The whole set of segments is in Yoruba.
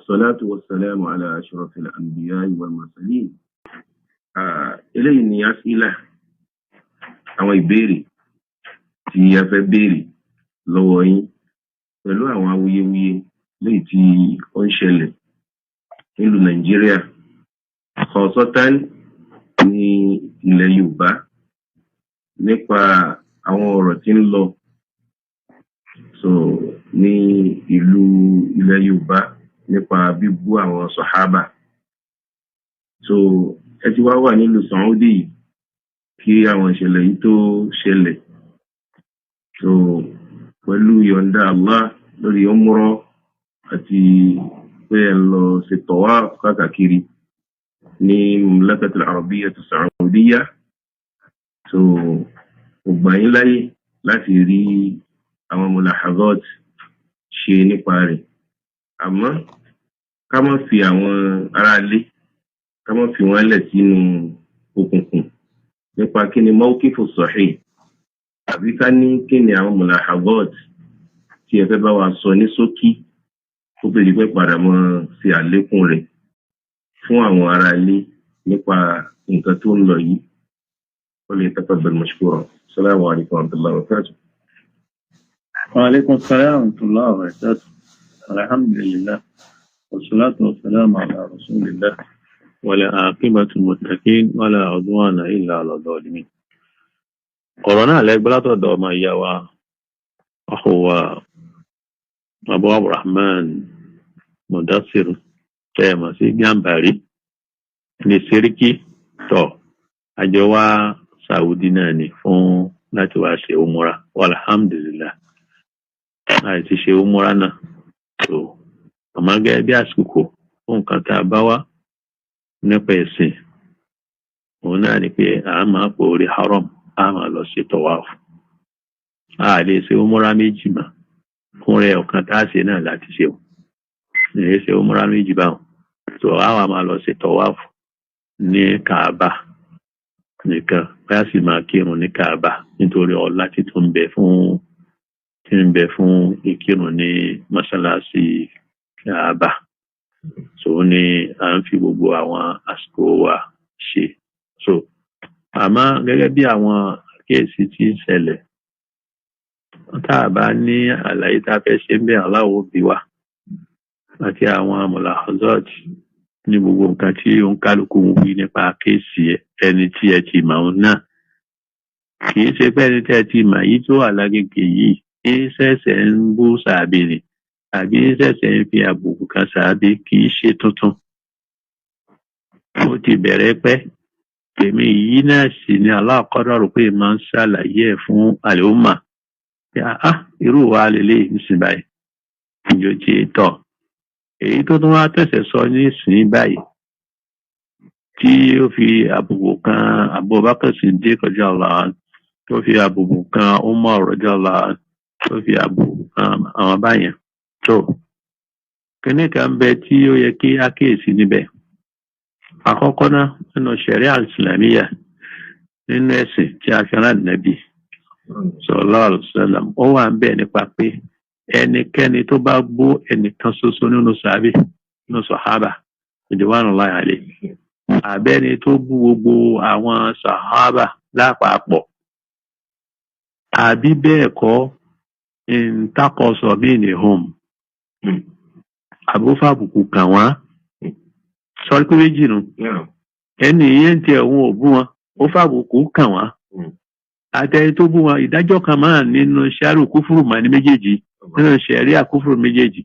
والصلاة والسلام على أشرف الأنبياء والمرسلين. eléyìí ni asílà àwọn ìbéèrè tí a fẹ́ béèrè lọ́wọ́ yín pẹ̀lú àwọn awuyewuye léyìí tí ó ń ṣẹlẹ̀ nílùú Nàìjíríà kọ̀ọ̀sọ́tán ní ilẹ̀ Yorùbá nípa àwọn ọ̀rọ̀ tí ń lọ ní ìlú ilẹ̀ Yorùbá nípa bíbú àwọn sàhábà. Ẹ ti wá wà nílùú Saudi kí àwọn ìṣẹ̀lẹ̀ yìí tó ṣẹlẹ̀. Pẹ̀lú yọ̀ǹda Allah lórí umrah àti pé ẹ lọ ṣe tawaf káàkiri ní Mamlakatul Arabiyyah Saudiyyah. Ó gbà yín láyè láti rí àwọn mulahazat ṣe nípa rẹ̀. Àmọ́ ká má fi àwọn aráalé ká má fi wọ́n lẹ̀ sínú òkùnkùn nípa kí ni mawqifu sahih àbí ká ní kí ni àwọn mulahazat tí ẹ fẹ́ bá wa sọ ní ṣókí ó bèèrè pé padà mọ́ sí àlékún rẹ̀ fún àwọn aráalé nípa nǹkan tó ń lọ yìí. وليتفضل مشكورا. السلام عليكم ورحمة الله وبركاته. وعليكم السلام ورحمة الله وبركاته. الحمد لله والصلاة والسلام على رسول الله ولا عاقبة المتقين ولا عدوان إلا على الظالمين. قرآن عليك بلا تدعو ما يوا أخو أبو عبد الرحمن مدثر كما سي جنباري نسيركي تو أجوا Saudi náà ni fún láti wá ṣe umura alhamdulillah àti ṣe umura náà àmọ́ gẹ́gẹ́ bí àsìkò fún nǹkan tá a bá wá nípa ẹ̀sìn òun náà ni pé a máa pò orí haram a máa lọ ṣe tawaf a lè ṣe umura méjì mà fún rẹ̀ ọ̀kan tá a ṣe náà láti ṣe lè ṣe umura méjì báwọn a wà máa lọ ṣe tawaf ní Kaaba nìkan bá sì máa kírun ní Kaaba nítorí ọlá tí tó ń bẹ fún ìkírun ní mọ́sálásí Kaaba. Ní à ń fi gbogbo àwọn àsìkò wa ṣe. Àmọ́ gẹ́gẹ́ bí àwọn kéèsì tí ń ṣẹlẹ̀ tá a bá ní àlàyé tá a fẹ́ ṣe ń bẹ aláwọ̀ bí wa àti àwọn mulahazat ní gbogbo nǹkan tí ó ń kálukú ń wí nípa kéèsì ẹni tí ẹ ti mọ̀ náà kì í ṣe pé ẹni tí ẹ ti mọ̀ yìí tó wà lágbègbè yìí ń ṣẹ̀ṣẹ̀ ń bú sàábì ni àbí ń ṣẹ̀ṣẹ̀ ń fi àbùkù kan sàábì kì í ṣe tuntun. Ó ti bẹ̀rẹ̀ pẹ́ èmi yìí náà sì ni aláàkọ́dọ̀ rò pé máa ń ṣàlàyé ẹ̀ fún àlùmà irú wa lélẹ́yìí nísìnyí báyìí ìjọ tí tọ̀. Èyí tó tún wá tẹ̀sẹ̀ sọ nísìnyí báyìí tí ó fi àbùkù kan Abubakar Siddiq radiyallahu anhu tó fi àbùkù kan Umar radiyallahu anhu tó fi àbùkù kan àwọn báyẹn kíní kan bẹ tí ó yẹ kí á kíyèsí níbẹ̀. Àkọ́kọ́ náà nínú Sharia al-Islamiyya nínú ẹ̀sìn tí a fi rán Nábì sallallahu alaihi wasallam ó wà ń bẹ nípa pé ẹnikẹ́ni tó bá bú ẹnìkan ṣoṣo nínú sàhábà ridwanullahi alayhi àbẹ́ni tó bú gbogbo àwọn sàhábà lápapọ̀ àbí bẹ́ẹ̀ kọ́ intaqasa minhum àbúfàbùkù kàn wọ́n sọ pé méjì nù ẹni yẹn tí ẹ̀hún ò bú wọn ó fàbùkù kàn wọ́n àtẹni tó bú wọn ìdájọ́ kan máa nínú ṣáàrù kúfùrù mà ní méjèèjì nínú ṣẹ̀rí àkúfùrù méjèèjì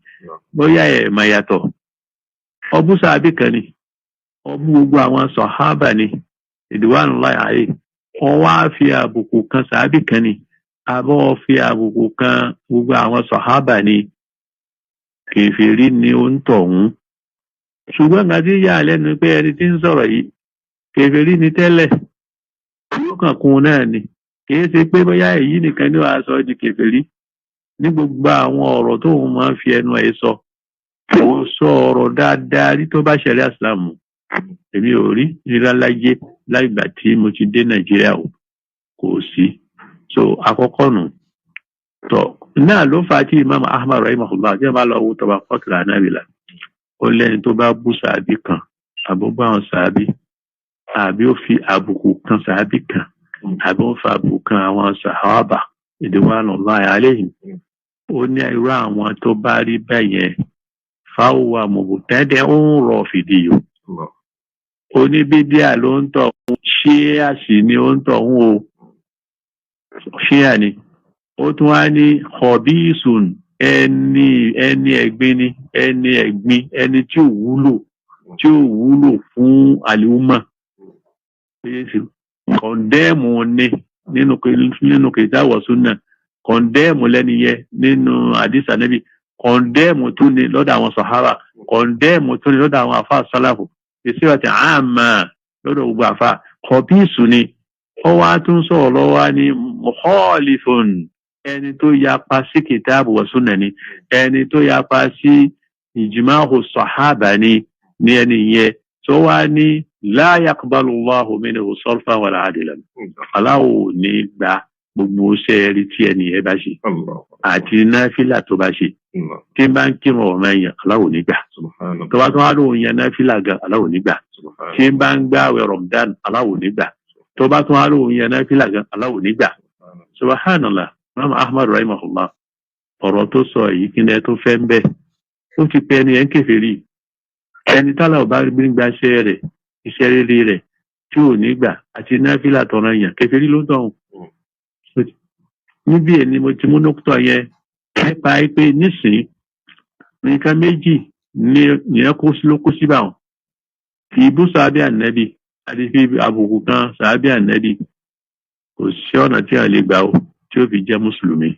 bóyá ẹ̀ mà yàtọ̀ ọbú sàábì kan ni ọbú gbogbo àwọn sàhábà ni ridwanullahi alayhi wọ́n wá fi àbùkù kan sàábì kan ni àbọ̀ fi àbùkù kan gbogbo àwọn sàhábà ni kèfèrí ni ó ń tọ̀hún. Ṣùgbọ́n nǹkan tí yà lẹ́nu pé ẹni tí ń sọ̀rọ̀ yìí kèfèrí ni tẹ́lẹ̀ yóò kàn kún náà ni kìí ṣe pé bóyá èyí nìkan ní wàá sọ di kèfèrí ní gbogbo àwọn ọ̀rọ̀ tó ń máa ń fi ẹnu ẹ̀ sọ òun sọ ọ̀rọ̀ dáadáa rí tó bá ṣẹlẹ̀ àsìlámù èmi ò rí nílá láyé láìgbà tí mo ti dé Nàìjíríà kò sí. Àkọ́kọ́ nù náà ló fà á tí Imam Ahmad rahimahullah jẹ́ bá lọ wo Tabaqatul Hanabila ó lẹ́ni tó bá bú sàábì kan àbó bá àwọn sàábì àbí ó fi àbùkù kan sàábì kan àbí ó fi àbùkù kan àwọn sàhábà ridwanullahi alayhim ó ní irú àwọn tó bá rí bẹ́yẹn fáwọn mubtadi'un ó ń rọ fìdí yìí oníbídíà ló ń tọ̀ ṣíà sì ni ó ń tọ̀ ń o ṣíà ni ó tún wá ní khabisun ẹni ẹ̀gbin ni ẹni tí ò wúlò fún àlùmọ́ kọ̀ndẹ́ẹ̀mù ni nínú kìtàbù sunnah kọ̀ndẹ́ẹ̀mù lẹ́ni yẹ nínú àdìsá nẹ́bí kọ̀ndẹ́ẹ̀mù tún ni lọ́dọ̀ àwọn sàhábà kọ̀ndẹ́ẹ̀mù tún ni lọ́dọ̀ àwọn àfáà sálàfù ìṣèwà tí àmà lọ́dọ̀ gbogbo àfáà kọ̀bíìsù ni ó wá tún sọ̀rọ̀ lọ́wọ́ ní mukhalifun ẹni tó yapa sí kìtàbù wa sunnah ni ẹni tó yapa sí ìjìmáhù sàhábà ni ẹni yẹ tó wá ní la yaqbalu Allahu minhu sarfan wala adlan aláwò ní gba gbogbo sẹ́ẹ̀rí tí ẹni ẹ bá ṣe àti náfìlà tó bá ṣe tí bá ń kírun ọ̀ràn èèyàn aláwò nígbà tó bá tún wá lóun yan náfìlà gan aláwò nígbà tí bá ń gbààwẹ̀ Ramadan aláwò nígbà tó bá tún wá lóun yan náfìlà gan aláwò nígbà subhanallah Imam Ahmad rahimahullah ọ̀rọ̀ tó sọ èyí kí ni ẹ tó fẹ́ ń bẹ̀ ó ti pẹ́ ẹni ẹ̀ ń kèfèrí ẹni tálà ọba gbígbà iṣẹ́ rẹ̀ iṣẹ́ rere rẹ̀ tí ò nígbà àti náfìlà tọ̀ràn èèyàn kèfèrí ló tọ̀hún níbi ẹni mo ti mú nọ́kítọ̀ yẹn nípa pé nísìn nǹkan méjì ní ìyẹn ló kó síbà wọn kì í bú sàábì ànẹ́bì àti fi àbùkù kan sàábì ànẹ́bì kò sí ọ̀nà tí a lè gbà ó tí ó fi jẹ́ mùsùlùmí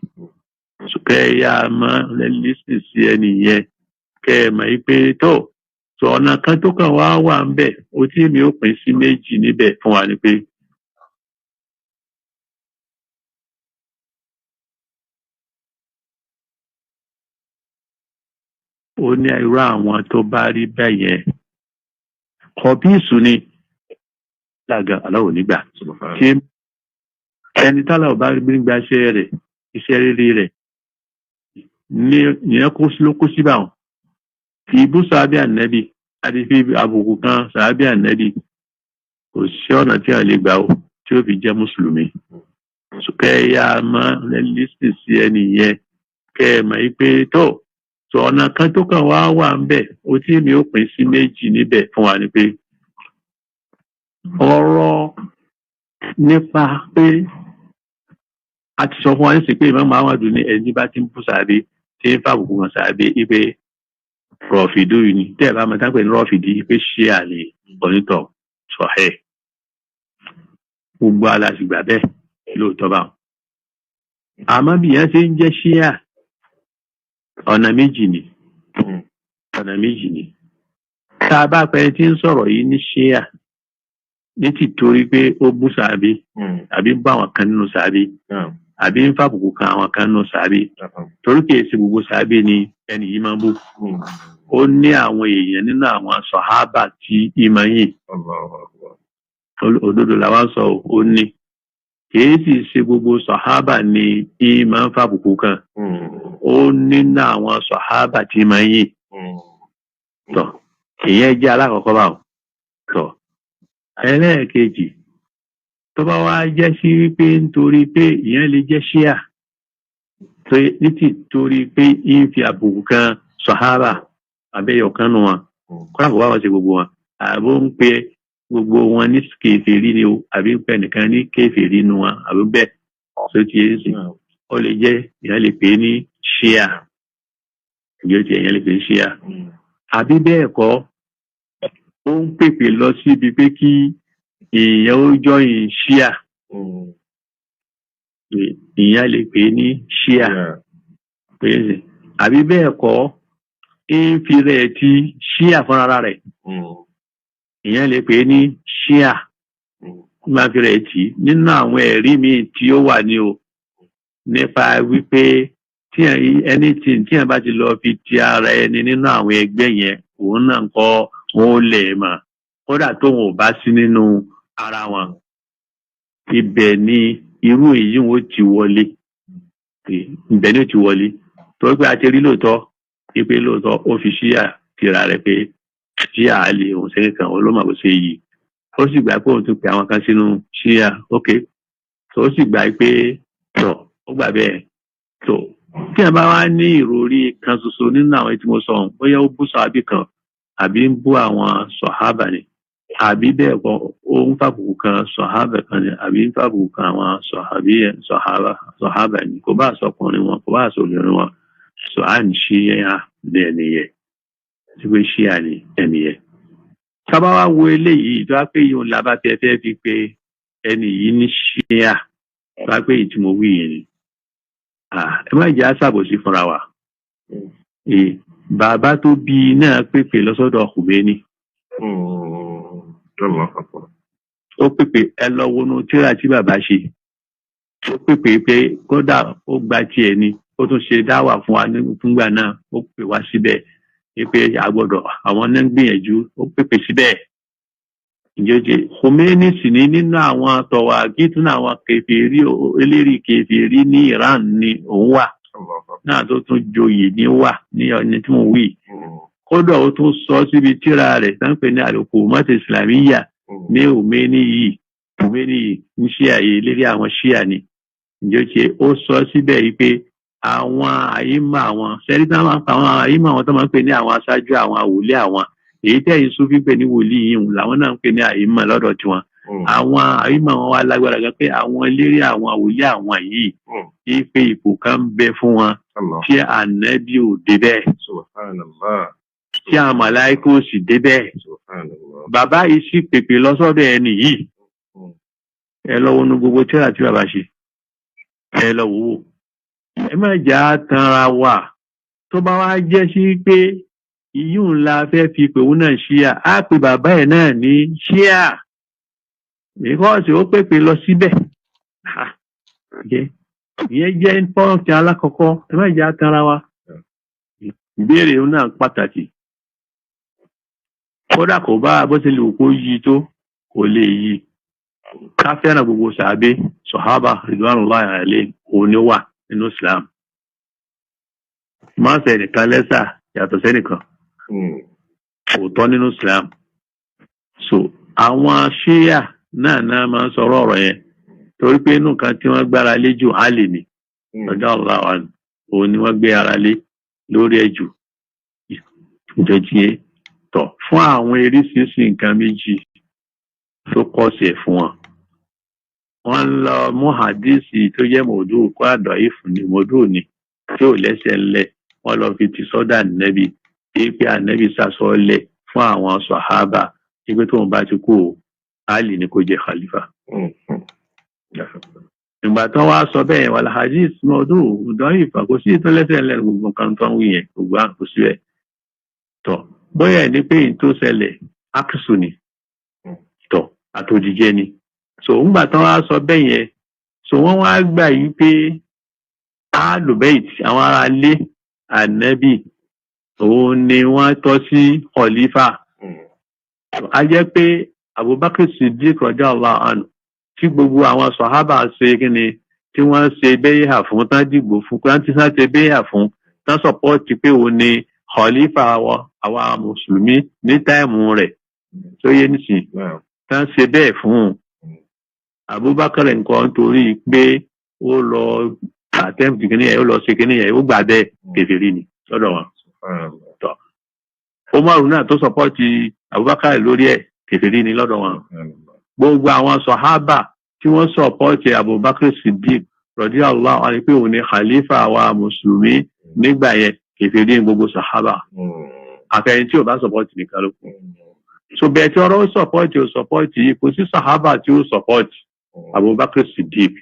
kẹ́ ya máa lẹ́lẹ́sìn sí ẹni yẹn kẹ́ ẹ mọ̀ pé tó ọ̀nà kan tó kàn wá ń bẹ̀ ó tí mi ó pín sí méjì níbẹ̀ fún wa ni pé ó ní irú àwọn tó bá rí bẹ́yẹn kọ̀bíìsù ni lága aláwò nígbà tí ẹni tálà ọba gbígbà iṣẹ́ rere rẹ̀ ní ìyẹn ló kó síbà wọn kì í bú sàábì ànẹ́bì àti fi àbùkù kan sàábì ànẹ́bì kò sí ọ̀nà tí a lè gbà ó tí ó fi jẹ́ mùsùlùmí kẹ́ ya máa lẹ́lẹ́sìn sí ẹni yẹn kẹ́ ẹ mọ̀ pé tó ọ̀nà kan tó kàn wá ń bẹ̀ ó tí mi ó pín sí méjì níbẹ̀ fún wa ni pé ọ̀rọ̀ nípa pé a ti sọ fún wa nísìnyí pé Imam Ahmad ní ẹni bá ti ń bú sàábì tí ń fàbùkù kan sàábì ipe rọ̀fìdú yìí ni tẹ́ ẹ̀ bá máa tán pé ní rọ̀fìdí pé ṣé àlè onítọ̀ sọ̀hẹ́ gbogbo aláṣìgbà bẹ́ẹ̀ lóòótọ́ bá wọn. àmọ́ bí yẹn ṣe ń jẹ́ ṣíà ọ̀nà méjì ni tá a bá pẹ́ tí ń sọ̀rọ̀ yìí ní ṣíà ní tìtorí pé ó bú sàábì àbí ń bá àwọn kan nínú sàábì àbí ń fàbùkù kan àwọn kan nínú sàábì torí kìí ṣe gbogbo sàábì ni ẹni yìí máa ń bú ó ní àwọn èèyàn nínú àwọn sàhábà tí ìmọ̀ yìí òdodo làwọn sọ ó ní kìí sì ṣe gbogbo sàhábà ni ìmọ̀ ń fàbùkù kan ó nínú àwọn sàhábà tí ìmọ̀ yìí tọ̀ ìyẹn jẹ́ alákọ̀ọ́kọ́ báwọn tọ̀ ẹlẹ́ẹ̀kejì tó bá wá jẹ́ sí wípé nítorí pé ìyẹn lè jẹ́ ṣíà nítorí pé ń fi àbùkù kan sàhábà abẹ́yọ̀kan nù wọn kọ́nà kò bá wọn ṣe gbogbo wọn àbó ń pe gbogbo wọn ní kèfèrí ni o àbí ń pẹ nìkan ní kèfèrí nu wọn àbí bẹ́ẹ̀ tó ti yé sí ó lè jẹ́ ìyẹn lè pè é ní ṣíà ìyẹn lè pè é ní ṣíà àbí bẹ́ẹ̀ kọ́ ó ń pèpè lọ síbi pé kí èèyàn ó jọyìn ṣíà ìyẹn lè pè é ní ṣíà àbí bẹ́ẹ̀ kọ́ ń fi rẹ̀ ti ṣíà fúnra rẹ̀ ìyẹn lè pè é ní ṣíà máa fi rẹ̀ tì nínú àwọn ẹ̀rí míì tí ó wà ní o nípa wípé tí ẹ̀ bá ti lọ fi ti ara ẹni nínú àwọn ẹgbẹ́ yẹn òun náà ń kọ́ wọn ó lè mọ̀ kódà tóun ò bá sí nínú ara wọn ibẹ̀ ni irú èyí wọn ó ti wọlé ibẹ̀ ni ó ti wọlé torí pé a ti rí lóòótọ́ ipe lóòótọ́ ó fi ṣíà tírà rẹ̀ pé ṣíà àlè òun ṣe kan olómọ bó ṣe yìí ó sì gbà pé òun tún pe àwọn kan sínú ṣíà ok tó ó sì gbà pé tọ ó gbà bẹ́ẹ̀ tó tí a bá wá ní ìròrí kan ṣoṣo nínú àwọn tí mo sọ bóyá ó bú sàhábì kan àbí ń bú àwọn sàhábà ni àbí bẹ́ẹ̀ kọ́ ó ń fàbùkù kan sàhábà kan ni àbí ń fàbùkù kan àwọn sàhábà ni kò bá sọkùnrin wọn kò bá sọbìnrin wọn sọ à ń ṣe bẹ́ẹ̀ nìyẹn tí pé ṣe àní ẹnìyẹn. sábà wá wo eléyìí tó wá pé yìí ń labá fẹ́ fi pé ẹni yìí ní ṣíà tó wá pé ìtí mo wí yẹn ni ẹ má jẹ́ àṣàbòsí fúnra wa. Bàbá tó bí náà pèpè lọ́sọ́dọ̀ Khomeini. Ó pèpè ẹ lọ wọnú tírà tí bàbá ṣe. Ó pèpè pé kódà ó gba tiẹ̀ ni ó tún ṣe dáwà fún wa fúngbà náà ó pè wá síbẹ̀ pé àgbọ̀dọ̀ àwọn náà ń gbìyànjú ó pèpè síbẹ̀. Ìjọjẹ Khomeini sì ní nínú àwọn tọ̀wà gítún àwọn kèfèrí eléri kèfèrí ní Iran ni òun wà náà tó tún joyè ní wà ní ọ̀nà tí mo wí kódà ó tún sọ síbi tírà rẹ̀ sáńpẹ̀ ní al-Hukumat al-Islamiyya ní Khomeini yìí ń ṣe àyè lérí àwọn ṣíà ni ìjọjẹ ó sọ síbẹ̀ yìí pé àwọn àyímọ̀ àwọn sẹ́rí tí wọ́n máa ń pa àwọn àyímọ̀ àwọn tó máa ń pè ní àwọn aṣáájú àwọn àwòlé àwọn èyí tẹ́yìn Sufi pè ní wòlíì yìí làwọn náà ń pè ní àyímọ̀ lọ́dọ̀ tiwọn àwọn àyímọ̀ wọn wá lágbára gan pé àwọn eléré àwọn àwòlé àwọn yìí kí pé ipò kan ń bẹ fún wọn tí ànábì ò débẹ̀ tí àwọn màláíkà ò sì débẹ̀ bàbá yìí sì pèpè lọ́sọ́dọ̀ ẹni yìí ẹ lọ wọnú gbogbo tírà tí bàbá ṣe ẹ lọ wò ó ẹ má jà á tanra wà tó bá wá jẹ́ sí pé ìyún ńlá fẹ́ fi pèwú náà ṣíà á pè bàbá ẹ̀ náà ní ṣíà because ó pèpè lọ síbẹ̀ ìyẹn jẹ́ pọ́ǹtì alákọ̀ọ́kọ́ ẹ má jà á tanra wa ìbéèrè náà pàtàkì kódà kò bá bó ṣe lè kó yí tó kò lè yí ká fẹ́ràn gbogbo sàábé sọ̀hábà ridwanullahi alayhim òun ni ó wà nínú Islam máa ń sẹ nìkan lẹ́sà yàtọ̀ sẹ́nìkan òótọ́ nínú Islam so àwọn ṣíyà náà máa ń sọ̀rọ̀ ọ̀rọ̀ yẹn torí pé inú kan tí wọ́n gbára lé jù Àlì ni radiyallahu anhu òun ni wọ́n gbé ara lé lórí ẹ̀jù ìjọjìyẹ tọ̀ fún àwọn eríṣiríṣi nǹkan méjì tó kọ́sẹ̀ fún wọn. Wọ́n lọ mú hadisi tó jẹ́ mọ̀ọ́dù kó àdọ̀ ìfún ni mọ̀ọ́dù ni tí ò lẹ́sẹ̀ ńlẹ̀ wọ́n lọ fi ti sọ́dà nẹ́bí pé ànẹ́bí sàsọ́ọ́lẹ̀ fún àwọn sàhábà pé tóun bá ti kú Àlì ni kó jẹ́ khalifa. Ìgbà tán wá sọ bẹ́ẹ̀ wà hadis mọ̀ọ́dù dọ́yìn ìfà kò sí ìtọ́lẹ́sẹ̀ ńlẹ̀ gbogbo nǹkan tó ń wí yẹn gbogbo àkóso ẹ̀ tọ̀ bóyá ní pé tó ṣẹlẹ̀ ákùsù ni tọ̀ àtòjíjẹ́ ni so ńgbà tán wá sọ bẹ́ẹ̀ yẹn so wọ́n wá gbà yí pé alubait àwọn ará ilé ànábì òun ni wọ́n tọ́ sí khalifa a jẹ́ pé Abubakar Siddiq radiyallahu anhu tí gbogbo àwọn sàhábà ṣe kíni tí wọ́n ṣe bẹ́yà fún tán dìgbò fún tán tí wọ́n ṣe bẹ́yà fún tán sọpọ́ọ̀tì pé òun ni khalifa àwa mùsùlùmí ní táìmù rẹ̀ tó yé nísìnyí tán ṣe bẹ́ẹ̀ fún un Abubakar nǹkan torí pé ó lọ àtẹ́mùtì kìíní ẹ̀ ó lọ ṣe kìíní ẹ̀ ó gbà bẹ́ẹ̀ kèfèrí ni lọ́dọ̀ wọn. Umaru náà tó sọpọ́ọ̀tì Abubakar lórí ẹ̀ kèfèrí ni lọ́dọ̀ wọn. Gbogbo àwọn sàhábà tí wọ́n sọpọ́ọ̀tì Abubakar Siddiq radiyallahu anhu pé òun ni khalifa àwa mùsùlùmí nígbà yẹn kèfèrí ní gbogbo sàhábà. Àfẹ́yìn tí ò bá sọpọ́ọ̀tì nìkan ló kù. So bẹ́ẹ̀ tí ọ̀rọ̀ sọpọ́ọ̀tì ò sọpọ́ọ̀tì yìí kò sí sàhábà tí ó sọpọ́ọ̀tì Abubakar Siddiq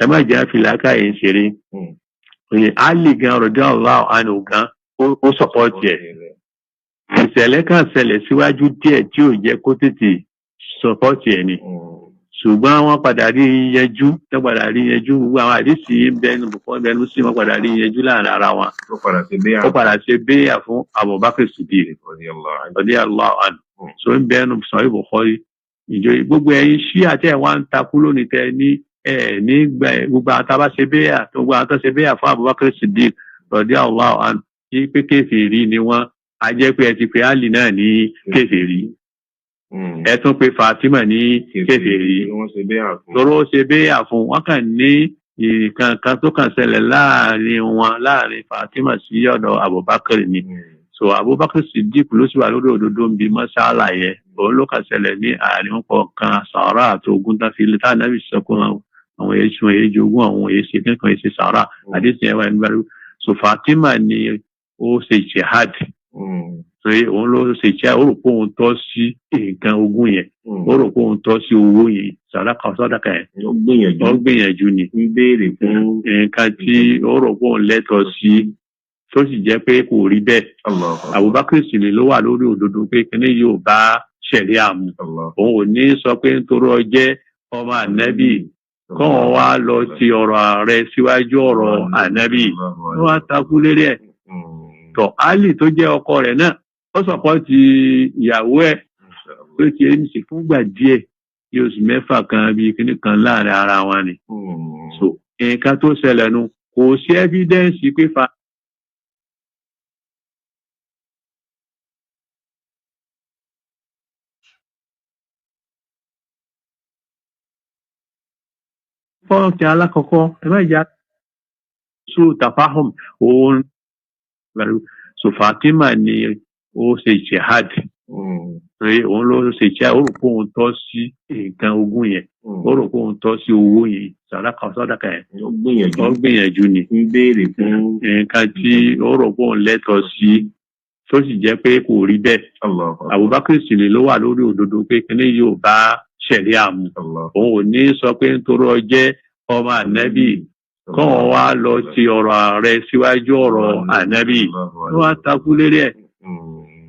ẹ má jẹ́ àfìlàkà yìí ń ṣeré Ali gan radiyallahu anhu gan ó sọpọ́ọ̀tì ẹ̀ ìṣẹ̀lẹ̀ kan ṣẹlẹ̀ síwájú díẹ̀ tí ò jẹ́ kó tètè sọpọ́ọ̀tì ẹ̀ ni ṣùgbọ́n wọ́n padà rí yẹjú gbogbo àwọn àdìsí bẹnu bùkọ́ bẹnu sí wọ́n padà rí yẹjú láàrin ara wọn ó padà ṣe béyà fún Abubakar Siddiq radiyallahu anhu so ń bẹnu sọ̀rọ̀ Bukhari ìjọ gbogbo ẹ̀yin ṣí àti ẹ̀ wá ń takú lónìí tẹ ní nígbà gbogbo àtàbà ṣe béyà tó gbogbo àtọ́ ṣe béyà fún Abubakar Siddiq radiyallahu anhu kí pé kèfèrí ni wọ́n a jẹ́ pé ẹ ti pe Ali náà ní kèfèrí ẹ tún pe Fatima ní kèfèrí tọrọ ṣe béyà fún wọn kàn ní ìkankan tó kàn ṣẹlẹ̀ láàrin Fatima sí ọ̀dọ̀ Abubakar ni so Abubakar Siddiq ló sì wà lórí òdodo ń bi mọ́ṣálà yẹn òun ló kàn ṣẹlẹ̀ ní àárín kọ̀ọ̀kan sàárà àti ogun tá fi lè tá náà fi sọkún àwọn èso èjì ogun àwọn èsì kankan èsì sàárà àdéhùn ẹwà ẹni bẹ̀rù so Fatima ni ó ṣe jihad so òun ló ṣe jihad ó rò pé òun tọ́ sí nǹkan ogun yẹn ó rò pé òun tọ́ sí owó yẹn sàdákà yẹn ó gbìyànjú ni ń béèrè fún nǹkan tí ó rò pé òun lẹ́tọ̀ọ́ sí tó sì jẹ́ pé kò rí bẹ́ẹ̀ Abubakar sì lè ló wà lórí òdodo pé kíní yóò bá ṣẹ̀rí àmú òun ò ní sọ pé nítorí ọjẹ́ ọmọ ànábì kọ́ wọn wá lọ ti ọ̀rọ̀ ààrẹ síwájú ọ̀rọ̀ ànábì wọ́n wá takú lérí ẹ̀ tọ́ Ali tó jẹ́ ọkọ rẹ̀ náà ó sọ̀pọ̀ ti ìyàwó ẹ̀ pé kí ẹni sì fúngbà díẹ̀ bí oṣù mẹ́fà kan bíi kíní kan láàrin ara wọn ni so nǹkan tó ṣẹlẹ̀ nu kò sí ẹ́fídẹ́ǹsì pé fọ́ọ̀kì alákọ̀ọ́kọ́ ẹgbẹ́jà so tafahum òun so Fatima ni ó ṣe jihad òun ló ṣe jihad ó rò pé òun tọ́ sí nǹkan ogun yẹn ó rò pé òun tọ́ sí owó yẹn sàdákà yẹn ó gbìyànjú ni ń béèrè fún nǹkan tí ó rò pé òun lẹ́tọ̀ọ́ sí tó sì jẹ́ pé kò rí bẹ́ẹ̀ Abubakar sì lè ló wà lórí òdodo pé kíní yóò bá ṣẹ̀rí àmú òun ò ní sọ pé nítorí ọjẹ́ ọmọ ànábì kọ́ wọn wá lọ ti ọ̀rọ̀ ààrẹ síwájú ọ̀rọ̀ ànábì wọ́n wá takú lérí ẹ̀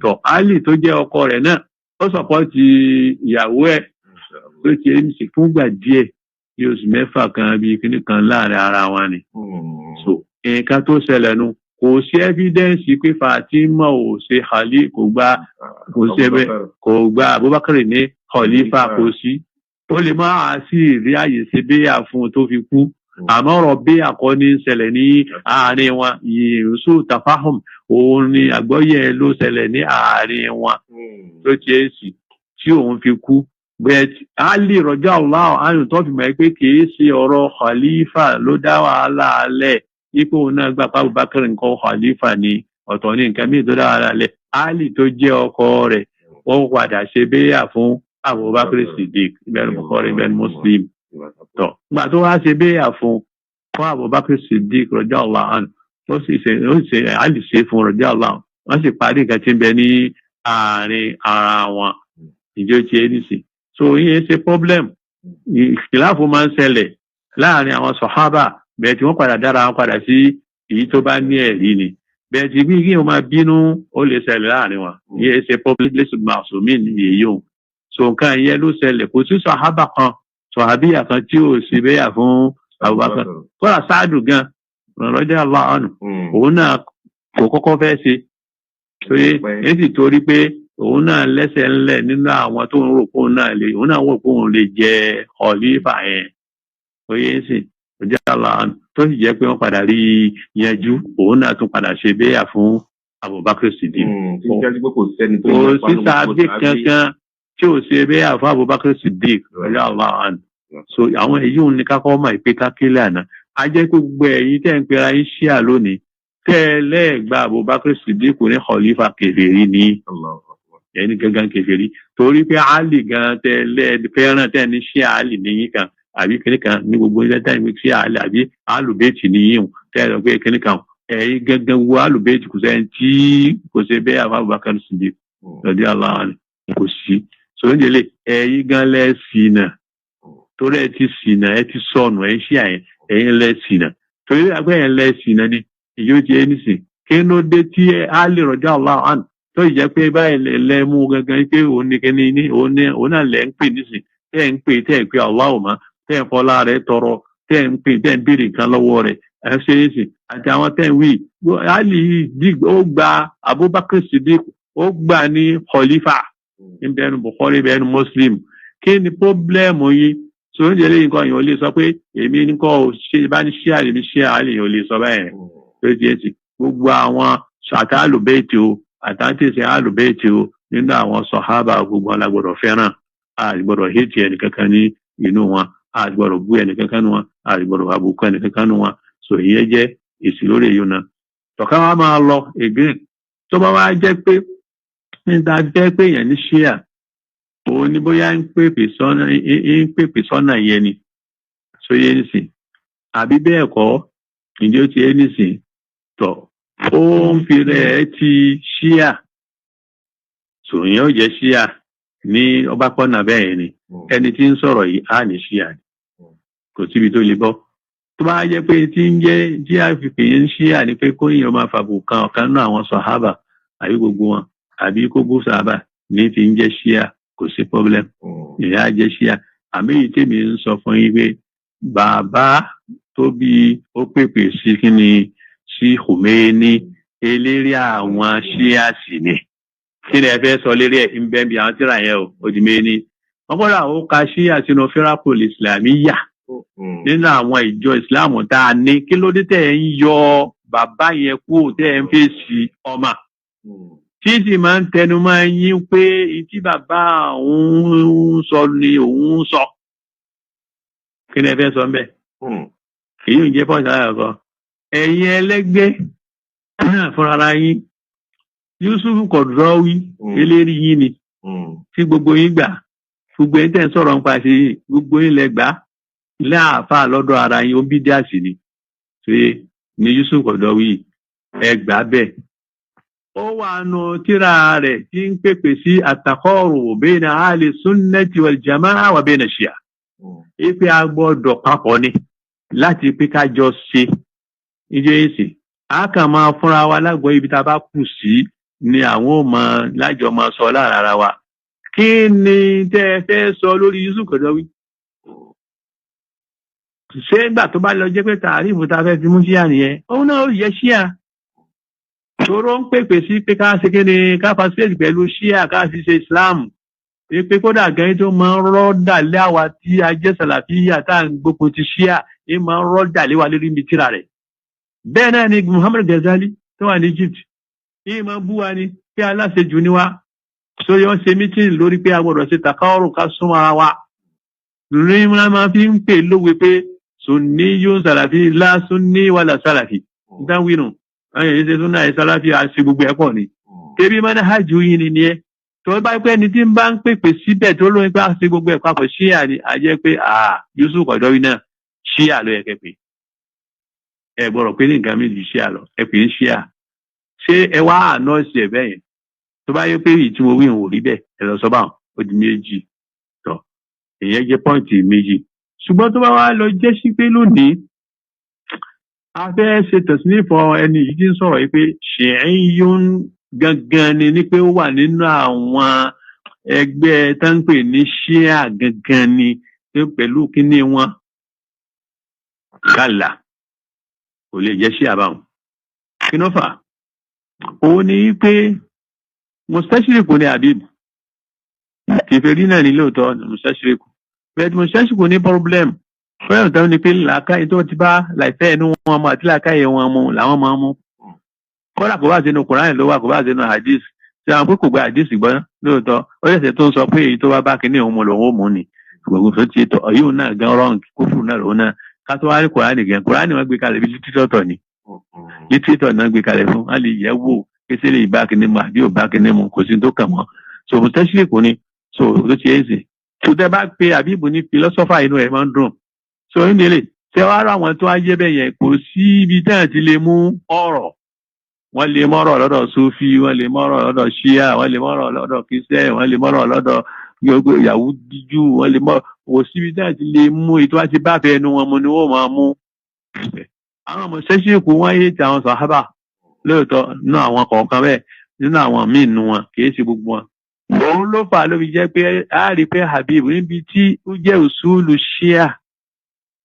tọ́ Ali tó jẹ́ ọkọ rẹ̀ náà ó sọ̀pọ̀ ti ìyàwó ẹ̀ pé kí ẹni sì fúngbà díẹ̀ bí oṣù mẹ́fà kan bíi kíní kan láàrin ara wọn ni so nǹkan tó ṣẹlẹ̀ nu kò sí ẹ́fídẹ́ǹsì pé Fatima ò ṣe khali kò gba Abubakar ní khalifa kò sí ó lè máa sí rí àyè ṣe béyà fún tó fi kú àmọ́ ọ̀rọ̀ béyà kọ́ ní ṣẹlẹ̀ ní àárín wọn ìrúsù tafahum òun ni àgbọ́yé ló ṣẹlẹ̀ ní àárín wọn tó ti ẹ̀ sì tí òun fi kú bẹ́ẹ̀ Ali radiyallahu anhu tó fi mọ̀ pé kìí ṣe ọ̀rọ̀ khalifa ló dá wàhálà alẹ́ ipò náà gbà pé Abubakar nǹkan khalifa ni ọ̀tọ̀ ní nǹkan mìíràn tó dá wàhálà alẹ́ Ali tó jẹ́ ọkọ rẹ̀ wọ́n padà ṣe béyà fún Abubakar Siddiq ibn Bukhari ibn Muslim tó gbà tó wá ṣe béyà fún Abubakar Siddiq radiyallahu anhu tó sì ṣe Ali ṣe fún radiyallahu anhu wọ́n sì parí nǹkan tí ń bẹ ní àárín ara wọn ìjọ tí ẹni sì so ìyẹn ṣe problem ìkìláàfù máa ń ṣẹlẹ̀ láàrin àwọn sọ̀hábà bẹ́ẹ̀ tí wọ́n padà dára wọn padà sí èyí tó bá ní ẹ̀rí ni bẹ́ẹ̀ tí bí kí wọ́n máa bínú ó lè ṣẹlẹ̀ láàrin wọn ìyẹn ṣe problem lẹ́sùn màṣúmí nìyí òun so nǹkan ìyẹn ló ṣẹlẹ̀ kò sí sọ̀hábà kan sọ̀hábíyà kan tí ò sí béyà fún Abubakar kọ́lá Sáàdù gan radiyallahu anhu òun náà kò kọ́kọ́ fẹ́ ṣe torí èsì torí pé òun náà lẹ́sẹ̀ ńlẹ̀ nínú àwọn tó ń rò pé òun náà wò pé òun lè jẹ khalifa yẹn oyè sì radiyallahu anhu tó sì jẹ́ pé wọ́n padà rí yanjú òun náà tún padà ṣe béyà fún Abubakar Siddiq kò sí sábẹ́ kankan tí ò ṣe béyà fún Abubakar Siddiq radiyallahu anhu so àwọn èyí òun ní kákọ́ mọ̀ ìpè kákílẹ̀ àná a jẹ́ pé gbogbo ẹ̀yin tẹ́ ń pera yín ṣíà lónìí tẹ́lẹ̀ gba Abubakar Siddiq ní khalifa kèfèrí ní ẹni gangan kèfèrí torí pé Ali gan tẹ́lẹ̀ fẹ́ràn tẹ́ ní ṣíà Ali níyìn kan àbí kíní kan ní gbogbo ilẹ̀ tẹ́ ní ṣíà Ali àbí alùbẹ́ẹ̀tì níyìn tẹ́lẹ̀ pé kíní kan ẹ̀yin gangan wo alùbẹ́ẹ̀tì kò sẹ́ni tí kò ṣe bẹ́ẹ̀ Abubakar Siddiq radiyallahu anhu kò sí sọ́njẹ́lẹ̀ ẹ̀yin gan lẹ́sìn náà torí ẹ ti ṣìnà ẹ ti sọnù ẹ ń ṣí àyẹn ẹ̀yin lẹ́sìnà torí agbẹ́yẹn lẹ́sìnà ni ìyó ti ẹni sìn kí ló dé tí Ali radiyallahu anhu tó ìjẹ́ pé báyìí lẹ́mú gangan pé òun ní kíní ní òun náà lẹ́ ń pè nísìn tẹ́ ń pè tẹ́ ń pè Allahu ma tẹ́ ń fọlá rẹ̀ tọrọ tẹ́ ń pè tẹ́ ń béèrè nǹkan lọ́wọ́ rẹ̀ ẹ ṣe é sìn àti àwọn tẹ́ ń wí Ali ó gba Abubakar Siddiq ó gbà ní khalifa ìbẹ̀rù Bukhari ìbẹ̀rù Muslim kí ni pọ́blẹ́mù yìí so ń jẹ́lé nǹkan èèyàn ò lè sọ pé èmi nǹkan ò ṣe bá ní ṣíà lèmi ṣíà àlè èèyàn ò lè sọ báyẹn tó ti ẹ̀ sì gbogbo àwọn ṣàtàlù bẹ́ẹ̀tì o àtàntì sí àlùbẹ́ẹ̀tì o nínú àwọn sọ̀hábà gbogbo alágbọ̀dọ̀ fẹ́ràn àgbọ̀dọ̀ hétì ẹnìkankan ní inú wọn àgbọ̀dọ̀ bú ẹnìkankan ní wọn àgbọ̀dọ̀ àbùkù ẹnìkankan ní wọn so ìyẹn jẹ́ èsì lórí èyí náà tọ̀ká wa máa lọ again tó bá wá jẹ́ pé níta jẹ́ pé èèyàn ní ṣíà òun ni bóyá ń pèpè sọ́nà yẹn ni so yẹn nìsín àbí bẹ́ẹ̀ kọ́ ìdí ó ti yẹn nìsín tọ̀ ó ń fi rẹ̀ ti ṣíà so ìyẹn ó jẹ́ ṣíà ní ọba kọ́nà bẹ́ẹ̀ ni ẹni tí ń sọ̀rọ̀ yìí á ní ṣíà ni kò síbi tó lè bọ́ tó bá jẹ́ pé tí ń jẹ́ tí a fi pè ń ṣíà ni pé kó èèyàn máa fàbù kan ọ̀kan náà àwọn sàhábà àbí gbogbo wọn àbí kó bú sàhábà ní ti ń jẹ́ ṣíà kò sí problem ìyá jẹ́ ṣíà àmì èyí tèmi ń sọ fún yín pé bàbá tó bí ó pèpè sí kíni sí Khomeini eléré àwọn ṣíà sì ni kí ni ẹ fẹ́ sọ lérí ẹ̀ ń bẹ́ẹ̀ bí àwọn tíra yẹn o Khomeini wọ́n kọ́ra ó ka ṣíà sínú firaqul islamiyya nínú àwọn ìjọ ìsìláàmù tá a ní kí ló dé tẹ̀ ń yọ bàbá yẹn kú tẹ̀ ń fèsì ọmọ tí sì máa ń tẹnu máa ń yín pé tí bàbá òun sọ ni òun sọ kí ni ẹ fẹ́ sọ ń bẹ̀ èyí ò jẹ́ pọ́ǹsì aláàkọ́ ẹ̀yin ẹlẹ́gbẹ́ náà fúnra yín Yusuf Qaradawi eléri yín ni tí gbogbo yín gbà gbogbo yín tẹ̀ ń sọ̀rọ̀ nípa ṣe gbogbo yín lẹ gbà láàfà lọ́dọ̀ ara yín ó bí díàsì ni ṣe ni Yusuf Qaradawi ẹgbà bẹ́ẹ̀ ó wà nù tíra rẹ̀ tí ń pèpè sí àtàkọ́rù bayna ahli sunnati wal jamaa wa bayna shia ipe agbọ́dọ̀ papọ̀ ni láti pé ká jọ ṣe ìjẹ́ èsì a kàn máa fúnra wa lágbọ́ ibi tá a bá kù sí ni àwọn ọmọ lájọ máa sọ lára ara wa kí ni tẹ́ ẹ fẹ́ sọ lórí Yusuf Qaradawi ṣé nígbà tó bá lọ jẹ́ pé tààrífù tá a fẹ́ fi mú ṣíà nìyẹn òun náà ó yẹ ṣíà ṣòro ń pèpè sí pé ká ṣe kéde ká fasílẹ̀tì pẹ̀lú ṣíà ká fi ṣe Islam pé kódà gan tó máa ń rọ́ọ̀dà lé àwa tí a jẹ́ sàlàfíyà tá à ń gbógun ti ṣíà ẹ máa ń rọ́ọ̀dà lé wa lórí ibi tíra rẹ̀ bẹ́ẹ̀ náà ni Muhammad Ghazali tó wà ní Egypt ẹ máa bú wa ni pé aláṣejù ni wa sórí wọn ṣe mítìn lórí pé a gbọ́dọ̀ ṣe tàkàrọ̀ ká súnmọ́ ara wa lórí wọn máa fi ń pè lówe pé sunni yóò sàlàfí lá sunni wàlà sàlàfí ìdáwìnù àwọn èyí ṣe súnà ìsàlàfí àṣẹ gbogbo ẹ̀pọ̀ ni tẹbí manhaju yìí ni ẹ tó bá pẹ́ ni tí ń bá ń pèpè síbẹ̀ tó lóyún pé àṣẹ gbogbo ẹ̀ papọ̀ ṣíà ni a jẹ́ pé Yusuf Qaradawi náà ṣíà ló yẹ kẹ́ pé ẹ gbọ́dọ̀ pé ní nǹkan méjì ṣíà lọ ẹ pè ń ṣíà ṣé ẹ wá àná sí ẹ bẹ́yẹn tó bá yẹ pé èyí tí mo wí ń wò rí bẹ́ẹ̀ ẹ lọ sọ báwọn ó di méjì tọ ìyẹn jẹ́ pọ́ǹtì méjì ṣùgbọ́n tó bá wá lọ jẹ́ sí pé lónìí a fẹ́ ṣe tẹ̀sínífọ̀ ẹni yìí tí ń sọ̀rọ̀ yìí pé ṣìíyún gangan ni pé ó wà nínú àwọn ẹgbẹ́ tó ń pè ní ṣíà gangan ni pẹ̀lú kíní wọn kálá kò lè jẹ́ ṣíà báwọn kí ló fà òun ni pé mustashriku ní Habib kèfèrí náà ní lóòótọ́ mustashriku bẹ́ẹ̀ mustashriku ní problem fẹ́ràn tó ní pé làákàyè tó ti bá láìpẹ́ inú wọn mú àti làákàyè wọn mú làwọn máa mú kọ́lá kò bá sínú Kùránì ló wà kò bá sínú hadith tí àwọn pé kò gba hadith gbọ́ lóòótọ́ ó yẹ̀sẹ̀ tó ń sọ pé èyí tó bá bá kíní òun mú lòun ó mú ni gbogbo tó ti tọ̀ yóò náà gan rọ́ǹg kófù náà lòun náà ká tó wá rí Kùránì gan Kùránì wọn gbé kalẹ̀ bí lítírítọ̀ ni lítírítọ̀ náà gbé kalẹ̀ fún wọn lè yẹ wò kéṣe lè bá kíní mu àbí ò bá kíní mu kò sí tó kàn wọ́n so mustashriku ni so ló ti yẹ ẹ̀sìn tó tẹ bá pe àbíbù ní philosopher inú ẹ̀ máa ń dùn so nílé tẹ wá rà wọn tó wáyé bẹ́ẹ̀ yẹn kò sí ibi tẹ́ẹ̀ ti lè mú ọ̀rọ̀ wọ́n lè mọ́rọ̀ lọ́dọ̀ Sufi wọ́n lè mọ́rọ̀ lọ́dọ̀ Shia wọ́n lè mọ́rọ̀ lọ́dọ̀ Christian wọ́n lè mọ́rọ̀ lọ́dọ̀ Yahudi Júù wọ́n lè mọ́ kò sí ibi tẹ́ẹ̀ ti lè mú ètò àti bá fẹ́ ẹnu wọn mu ni wọ́n máa mú àwọn ọmọ ṣẹ́ṣẹ́kù wọ́n yé ti àwọn sàhábà lóòótọ́ nínú àwọn kọ̀ọ̀kan bẹ́ẹ̀ nínú àwọn míì nínú wọn kì í ṣe gbogbo wọn òun ló fà ló fi jẹ́ pé a rí pé Habib níbi tí ó jẹ́ usulu Shia